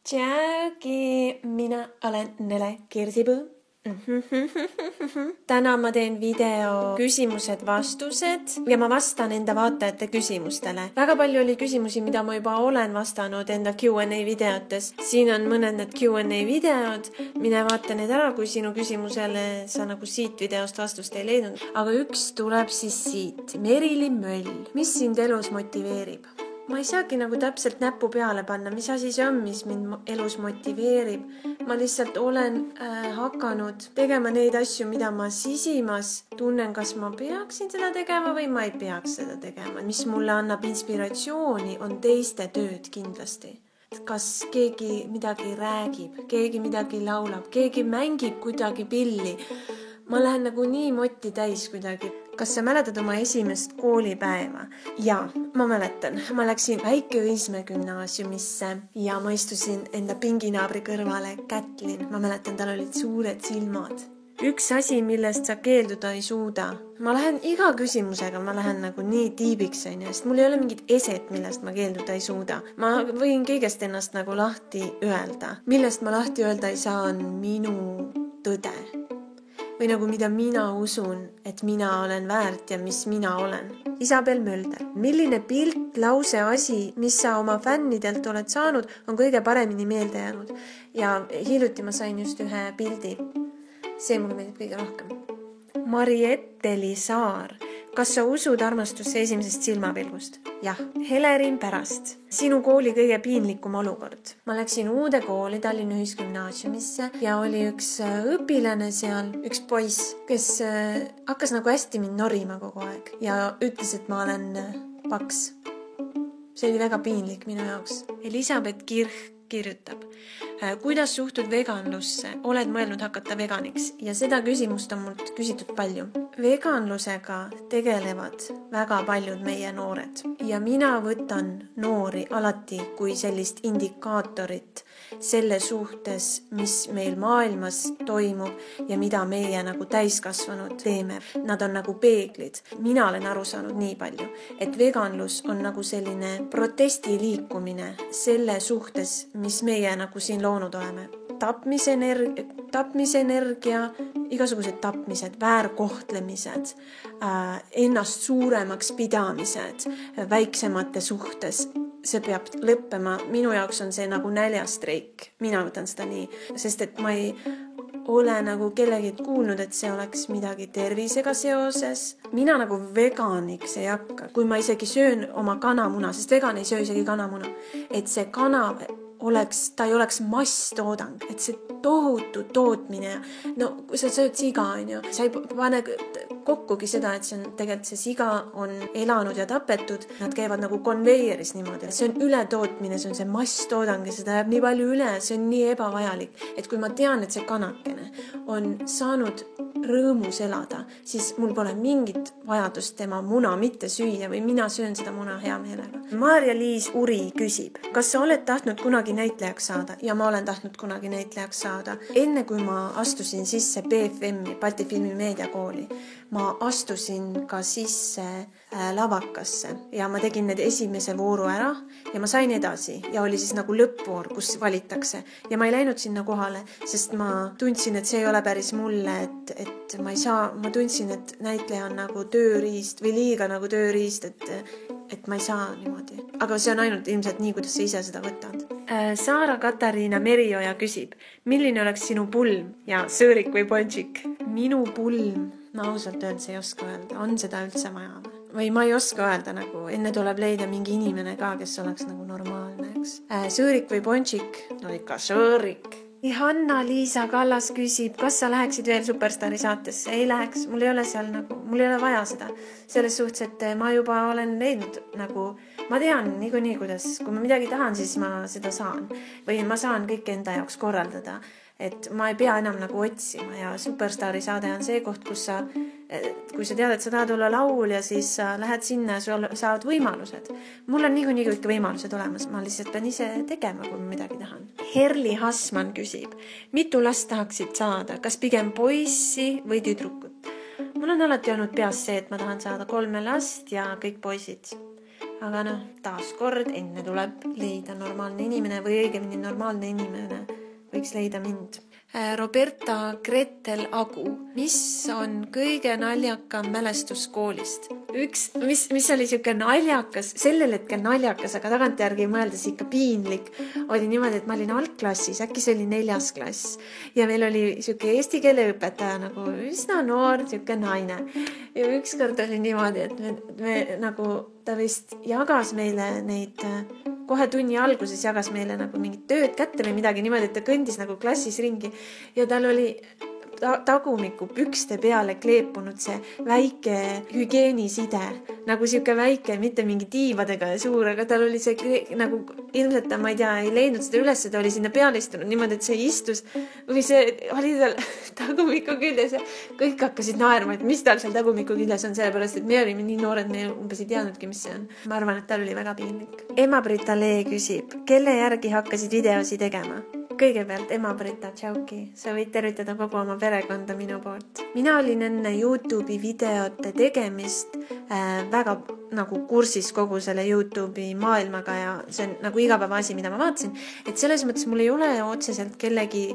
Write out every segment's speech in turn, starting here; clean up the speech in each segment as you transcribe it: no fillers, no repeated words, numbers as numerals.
Tšauki, mina olen Nele Kirsipuu. Täna ma teen video küsimused-vastused ja ma vastan enda vaatajate küsimustele. Väga palju oli küsimusi, mida ma juba olen vastanud enda Q&A videotes. Siin on mõned need Q&A videod. Mine vaata need ära, kui sinu küsimusele sa nagu siit videost vastust ei leidnud. Aga üks tuleb siis siit. Merili Möll. Mis sind elus motiveerib? Ma ei saagi nagu täpselt näppu peale panna, mis asi see on, mis mind elus motiveerib. Ma lihtsalt olen hakanud tegema neid asju, mida ma sisimas tunnen, kas ma peaksin seda tegema või ma ei peaks seda tegema. Mis mulle annab inspiratsiooni, on teiste tööd kindlasti. Kas keegi midagi räägib, keegi midagi laulab, keegi mängib kuidagi pilli. Ma lähen nagu nii motti täis kuidagi. Kas sa mäletad oma esimest koolipäeva? Jaa, ma mäletan. Ma läksin Väike-Õismäe gümnaasiumisse ja ma istusin enda pinginaabri kõrvale, Kätlin. Ma mäletan, tal olid suured silmad. Üks asi, millest sa keelduda ei suuda. Ma lähen iga küsimusega, ma lähen nagu nii tiibiks, sest mul ei ole mingit eset, millest ma keelduda ei suuda. Ma võin kõigest ennast nagu lahti öelda. Millest ma lahti öelda ei saa, on minu tõde. Või nagu mida mina usun, et mina olen väärt ja mis mina olen. Isabel Mölder. Milline pilt, lause, asi, mis sa oma fännidelt oled saanud, on kõige paremini meelde jäänud? Ja hiljuti ma sain just ühe pildi. See mulle meeldib kõige rohkem. Mariette Saar. Kas sa usud armastusse esimesest silmapilgust? Jah. Helerin Pärast. Sinu kooli kõige piinlikum olukord. Ma läksin uude kooli Tallinna Ühisgümnaasiumisse ja oli üks õpilane seal, üks poiss, kes hakkas nagu hästi mind norima kogu aeg ja ütles, et ma olen paks. See oli väga piinlik minu jaoks. Elisabeth Kirch kirjutab. Kuidas suhtud veganlusse? Oled mõelnud hakata veganiks? Ja seda küsimust on mult küsitud palju. Veganlusega tegelevad väga paljud meie noored. Ja mina võtan noori alati kui sellist indikaatorit selle suhtes, mis meil maailmas toimub ja mida meie nagu täiskasvanud teeme. Nad on nagu peeglid. Mina olen aru saanud nii palju, et veganlus on nagu selline protestiliikumine selle suhtes, mis meie nagu siin loonud oleme. Tapmisenergia, igasugused tapmised, väärkohtlemised, ennast suuremaks pidamised, väiksemate suhtes. See peab lõppema. Minu jaoks on see nagu näljastreik. Mina võtan seda nii, sest et ma ei ole nagu kellegi kuulnud, et see oleks midagi tervisega seoses. Mina nagu veganiks ei hakka. Kui ma isegi söön oma kanamuna, sest vegan ei söö isegi kanamuna, et see kana ta ei oleks masstoodang, et see tohutu tootmine. No kui sa sööd siga, sa ei pane kokkugi seda, et tegelikult see siga on elanud ja tapetud. Nad käivad nagu konveieris niimoodi. See on ületootmine, see on see masstoodang ja seda jääb nii palju üle, see on nii ebavajalik. Et kui ma tean, et see kanakene on saanud rõõmus elada, siis mul pole mingit vajadust tema muna mitte süüa või mina söön seda muna hea meelega. Maarja-Liis Uri küsib, kas sa oled tahtnud kunagi näitlejaks saada? Ja ma olen tahtnud kunagi näitlejaks saada. Enne kui ma astusin sisse BFM-i, Balti Filmi Meediakooli, ma astusin ka sisse lavakasse ja ma tegin need esimese vooru ära ja ma sain edasi ja oli siis nagu lõppvoor, kus valitakse ja ma ei läinud sinna kohale, sest ma tundsin, et see ei ole päris mulle, et ma ei saa, ma tundsin, et näitleja on nagu tööriist või liiga nagu tööriist, et ma ei saa niimoodi. Aga see on ainult ilmselt nii, kuidas sa ise seda võtad. Saara Katariina Merioja küsib, milline oleks sinu pulm ja sõõrik või pončik? Minu pulm, ma ausalt öeldes ei oska öelda, on seda üldse vaja või ma ei oska öelda nagu, enne tuleb leida mingi inimene ka, kes oleks nagu normaalne, eks. Sõõrik või pončik? No ikka sõõrik. Hanna-Liisa Kallas küsib, kas sa läheksid veel Superstaari saatesse? Ei läheks, mul ei ole seal nagu, mul ei ole vaja seda. Selles suhtes, et ma juba olen leidnud nagu, ma tean niikuinii, kuidas, kui ma midagi tahan, siis ma seda saan. Või ma saan kõik enda jaoks korraldada. Et ma ei pea enam nagu otsima ja Superstaari saade on see koht, kus kui sa tead, et sa tahad olla laul ja siis sa lähed sinna ja saad võimalused. Mul on niikuinii kõik võimalused olemas, ma lihtsalt pean ise tegema, kui ma midagi tahan. Herli Hassmann küsib, mitu last tahaksid saada, kas pigem poissi või tüdrukut? Mul on alati olnud peas see, et ma tahan saada 3 last ja kõik poisid. aga noh, taaskord enne tuleb leida normaalne inimene või õigemini normaalne inimene võiks leida mind. Roberta Gretel Agu, mis on kõige naljakam mälestus koolist? Mis oli siuke naljakas, sellel hetkel naljakas, aga tagantjärgi mõeldes ikka piinlik, oli niimoodi, et ma olin algklassis, äkki see oli 4. klass ja meil oli siuke eesti keele õpetaja nagu üsna noor siuke naine ja ükskord oli niimoodi, et me nagu ta vist jagas meile neid kohe tunni alguses jagas meile nagu mingit tööd kätte või midagi niimoodi, et ta kõndis nagu klassis ringi ja tal oli tagumiku pükste peale kleepunud see väike hügieniside, nagu siuke väike, mitte mingi tiivadega ja suur, aga tal oli see nagu ilmselt ta, ma ei tea, ei leidnud seda üles, ta oli sinna peale istunud niimoodi, et see istus või see oli tal tagumiku küljes ja kõik hakkasid naerma, et mis tal seal tagumiku küljes on, sellepärast, et me olime nii noored, me umbes ei teadnudki, mis see on. Ma arvan, et tal oli väga piinlik. Ema-Brita Lee küsib, kelle järgi hakkasid videosi tegema? Kõigepealt Ema-Brita, tšauki, sa võid tervitada kogu oma perekonda minu poolt. Mina olin enne YouTube'i videote tegemist väga nagu kursis kogu selle YouTube'i maailmaga ja see on nagu igapäeva asi, mida ma vaatasin, et selles mõttes mul ei ole otseselt kellegi,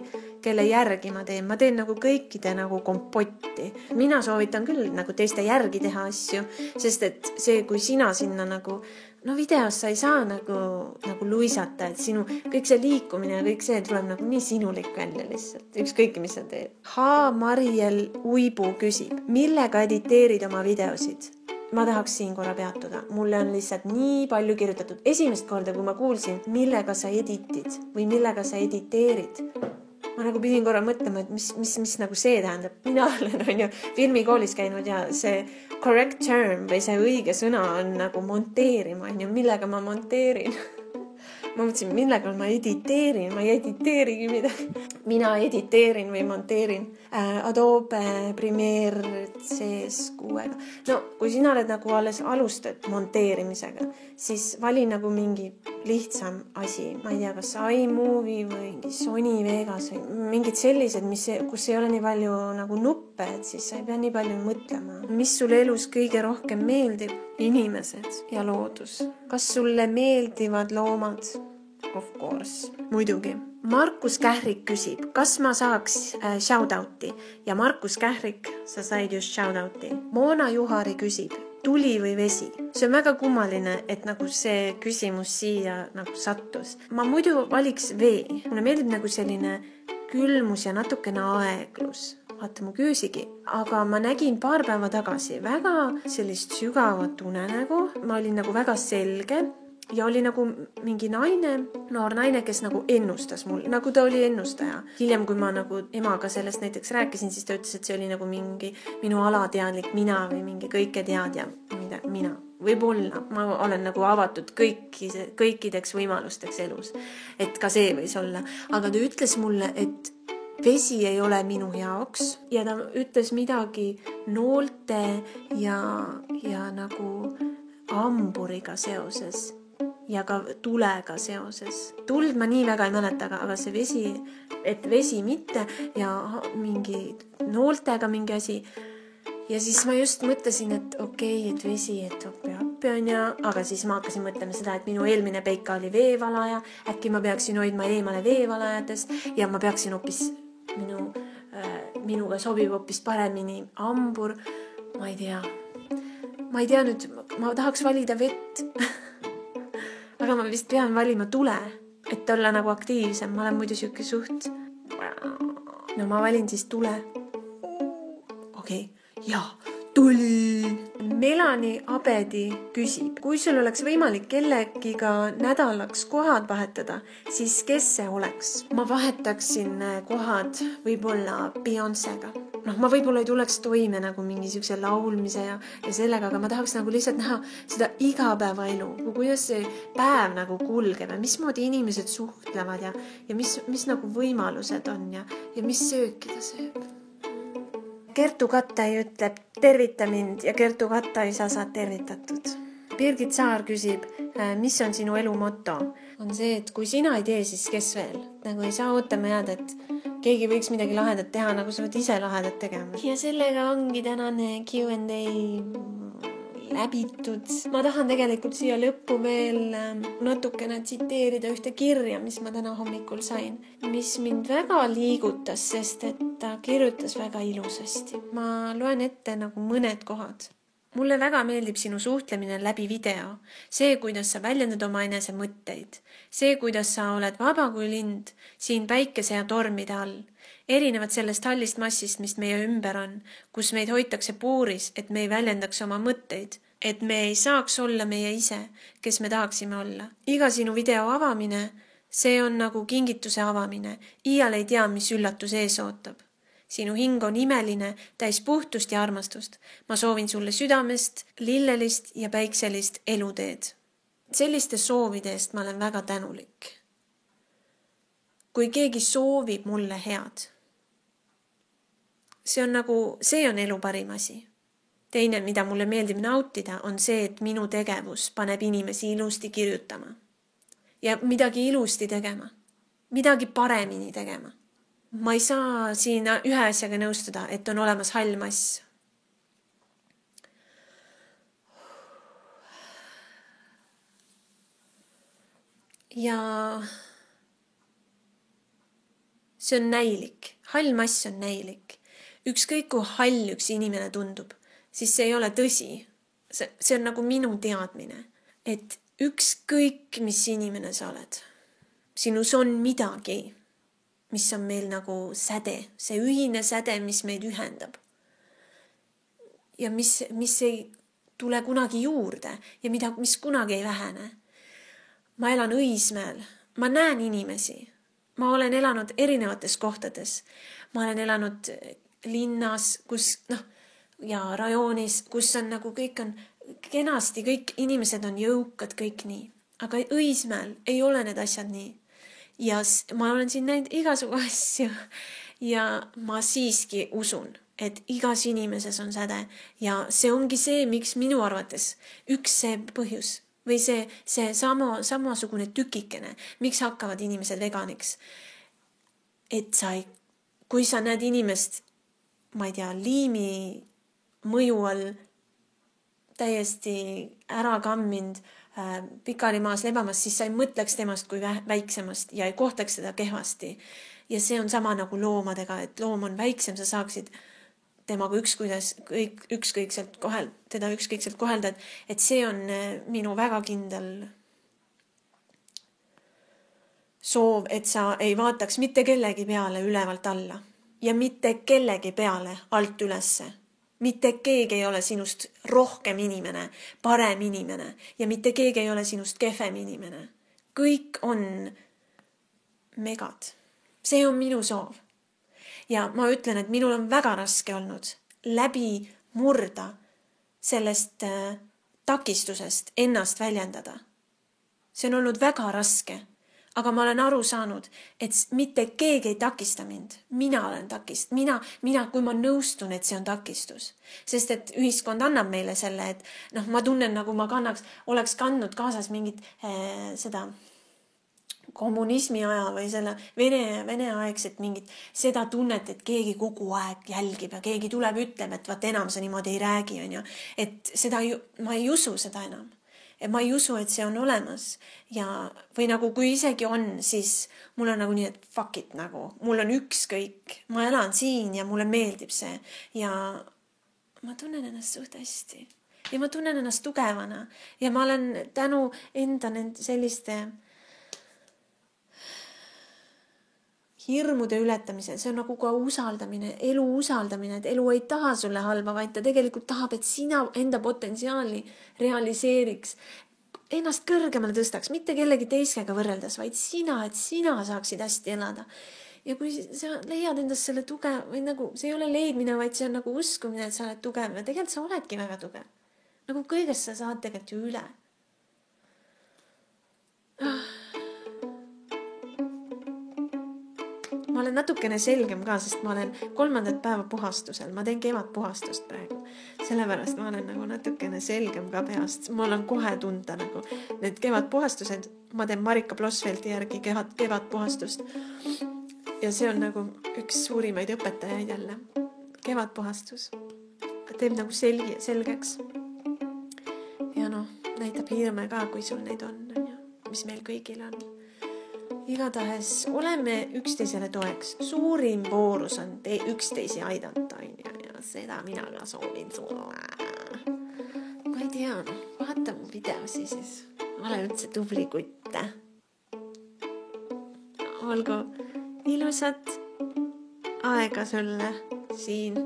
kelle järgi ma teen nagu kõikide nagu kompotti. Mina soovitan küll nagu teiste järgi teha asju, sest et see, kui sina sinna nagu videos sa ei saa nagu luisata, et sinu kõik see liikumine ja kõik see tuleb nagu nii sinulik välja lihtsalt, ükskõik mis sa teed. Mariel Uibu küsib, millega editeerid oma videosid? Ma tahaks siin korra peatuda. Mulle on lihtsalt nii palju kirjutatud. Esimest korda, kui ma kuulsin, millega sa editid või millega sa editeerid, ma nagu pidin korra mõtlema, et mis nagu see tähendab. Mina olen filmikoolis käinud ja see correct term või see õige sõna on nagu monteerima, millega ma monteerin. Ma mõtlesin, millega ma editeerin, ma ei editeerigi midagi. Mina editeerin või monteerin Adobe Premiere CS6. No, kui sina oled nagu alles alustad monteerimisega, siis vali nagu mingi lihtsam asi. Ma ei tea, kas iMovie või Sony Vegas või mingid sellised, kus ei ole nii palju nagu nuppe, et siis sa ei pea nii palju mõtlema. Mis sulle elus kõige rohkem meeldib? Inimesed ja loodus. Kas sulle meeldivad loomad? Of course. Muidugi. Markus Kährik küsib, kas ma saaks shoutouti? Ja Markus Kährik, sa said just shoutouti. Moona Juhari küsib, tuli või vesi? See on väga kummaline, et nagu see küsimus siia nagu sattus. Ma muidu valiks vee. Mulle meeldib nagu selline külmus ja natukene aeglus. Vaata mu küüsigi. Aga ma nägin paar päeva tagasi väga sellist sügavat unenägu. Ma olin nagu väga selge ja oli nagu mingi noor naine, kes nagu ennustas mul, nagu ta oli ennustaja. Hiljem, kui ma nagu emaga sellest näiteks rääkisin, siis ta ütles, et see oli nagu mingi minu alateadlik mina või mingi kõike teadja mina. Võib-olla ma olen nagu avatud kõikideks võimalusteks elus, et ka see võis olla. Aga ta ütles mulle, et vesi ei ole minu jaoks ja ta ütles midagi noolte ja nagu hamburiga seoses ja ka tulega seoses. Tuld ma nii väga ei mäleta, aga see vesi mitte ja mingi nooltega mingi asi. Ja siis ma just mõtlesin, et okei, et vesi, et appi on ja, aga siis ma hakkasin mõtlema seda, et minu eelmine peika oli veevalaja, äkki ma peaksin hoidma eemale veevalajatest ja ma peaksin hoopis minuga sobib hoopis paremini hambur. Ma ei tea nüüd, ma tahaks valida vett. Aga ma vist pean valima tule, et olla nagu aktiivsem. Ma olen muidu siuke suht. No ma valin siis tule. Okei, jaa, tuli. Melani Abedi küsib, kui sul oleks võimalik kellegiga nädalaks kohad vahetada, siis kes see oleks? Ma vahetaksin kohad võib-olla Beyoncé'ga. Ma võib-olla ei tuleks toime nagu mingi siukse laulmise ja sellega, aga ma tahaks nagu lihtsalt näha seda igapäevaelu, kuidas see päev nagu kulgeb ja mismoodi inimesed suhtlevad ja mis nagu võimalused on ja mis sööki ta sööb. Kertu Kattai ütleb, tervita mind ja Kertu Kattai, sa saad tervitatud. Birgit Saar küsib, mis on sinu elu moto? On see, et kui sina ei tee, siis kes veel? Nagu ei saa ootama jääda, et keegi võiks midagi lahedat teha, nagu sa oled ise lahedat tegema. Ja sellega ongi tänane Q&A läbitud. Ma tahan tegelikult siia lõppu veel natukene tsiteerida ühte kirja, mis ma täna hommikul sain, mis mind väga liigutas, sest et ta kirjutas väga ilusasti. Ma loen ette nagu mõned kohad. Mulle väga meeldib sinu suhtlemine läbi video. See, kuidas sa väljendad oma enese mõtteid. See, kuidas sa oled vaba kui lind siin päikese ja tormide all. Erinevad sellest hallist massist, mis meie ümber on, kus meid hoitakse puuris, et me ei väljendaks oma mõtteid, et me ei saaks olla meie ise, kes me tahaksime olla. Iga sinu video avamine, see on nagu kingituse avamine. Iial ei tea, mis üllatus ees ootab. Sinu hing on imeline, täis puhtust ja armastust. Ma soovin sulle südamest, lillelist ja päikselist eluteed. Selliste soovide eest ma olen väga tänulik. Kui keegi soovib mulle head, see on elu parim asi. Teine, mida mulle meeldib nautida, on see, et minu tegevus paneb inimesi ilusti kirjutama. Ja midagi ilusti tegema. Midagi paremini tegema. Ma ei saa siin ühe asjaga nõustuda, et on olemas hall mass. Ja see on näilik. Hall mass on näilik. Ükskõik kui hall üks inimene tundub, siis see ei ole tõsi. See on nagu minu teadmine, et ükskõik mis inimene sa oled, sinus on midagi, mis on meil nagu säde, see ühine säde, mis meid ühendab. Ja mis ei tule kunagi juurde ja mis kunagi ei vähene. Ma elan Õismäel, ma näen inimesi, ma olen elanud erinevates kohtades, ma olen elanud linnas, ja rajoonis, kus on nagu kõik on kenasti, kõik inimesed on jõukad, kõik nii. Aga Õismäel ei ole need asjad nii. Ja ma olen siin näinud igasugu asju ja ma siiski usun, et igas inimeses on säde ja see ongi see, miks minu arvates üks see põhjus või see samasugune tükikene, miks hakkavad inimesed veganiks. Et kui sa näed inimest, ma ei tea, liimi mõju all täiesti ära kamminud, pikali maas lebamas, siis sa ei mõtleks temast kui väiksemast ja ei kohtaks teda kehvasti. Ja see on sama nagu loomadega, et loom on väiksem, sa saaksid temaga ükskõikselt kohelda, et see on minu väga kindel soov, et sa ei vaataks mitte kellegi peale ülevalt alla ja mitte kellegi peale alt ülesse. Mitte keegi ei ole sinust rohkem inimene, parem inimene ja mitte keegi ei ole sinust kehvem inimene. Kõik on megad. See on minu soov. Ja ma ütlen, et minul on väga raske olnud läbi murda sellest takistusest ennast väljendada. See on olnud väga raske. Aga ma olen aru saanud, et mitte keegi ei takista mind. Mina olen kui ma nõustun, et see on takistus. Sest et ühiskond annab meile selle, et ma tunnen, nagu ma oleks kandnud kaasas mingit seda kommunismi aja või selle Vene aegset mingit seda tunnet, et keegi kogu aeg jälgib ja keegi tuleb ütleb, et vaat enam sa niimoodi ei räägi. Et ma ei usu seda enam. Et ma ei usu, et see on olemas või nagu kui isegi on, siis mul on nagu nii, et fuck it nagu, mul on ükskõik, ma elan siin ja mulle meeldib see ja ma tunnen ennast suht hästi ja ma tunnen ennast tugevana ja ma olen tänu enda selliste hirmude ületamisel, see on nagu ka usaldamine, elu usaldamine, et elu ei taha sulle halba, vaid ta tegelikult tahab, et sina enda potentsiaali realiseeriks, ennast kõrgemale tõstaks, mitte kellegi teisega võrreldes, vaid et sina saaksid hästi elada. Ja kui sa leiad endast selle tuge, või nagu see ei ole leidmine, vaid see on nagu uskumine, et sa oled tugev ja tegelikult sa oledki väga tugev. Nagu kõigest sa saad tegelikult ju üle. Ma olen natukene selgem ka, sest ma olen 3. päeva puhastusel. Ma teen kevadpuhastust praegu. Sellepärast ma olen nagu natukene selgem ka peast. Ma olen kohe tunda nagu need kevadpuhastused. Ma teen Marika Blossfeldti järgi kevadpuhastust. Ja see on nagu üks suurimaid õpetajaid jälle. Kevadpuhastus. Teeb nagu selgeks. näitab hirme ka, kui sul neid on, mis meil kõigil on. Igatahes oleme üksteisele toeks. Suurim voorus on üksteisi aidata, ja seda mina ka soovin sulle. Ma ei tea, vaata mu videosi siis. Ole üldse tubli kutte. Olgu ilusat aega sulle siin.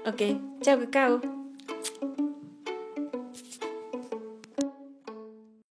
Okei, tšau kakao!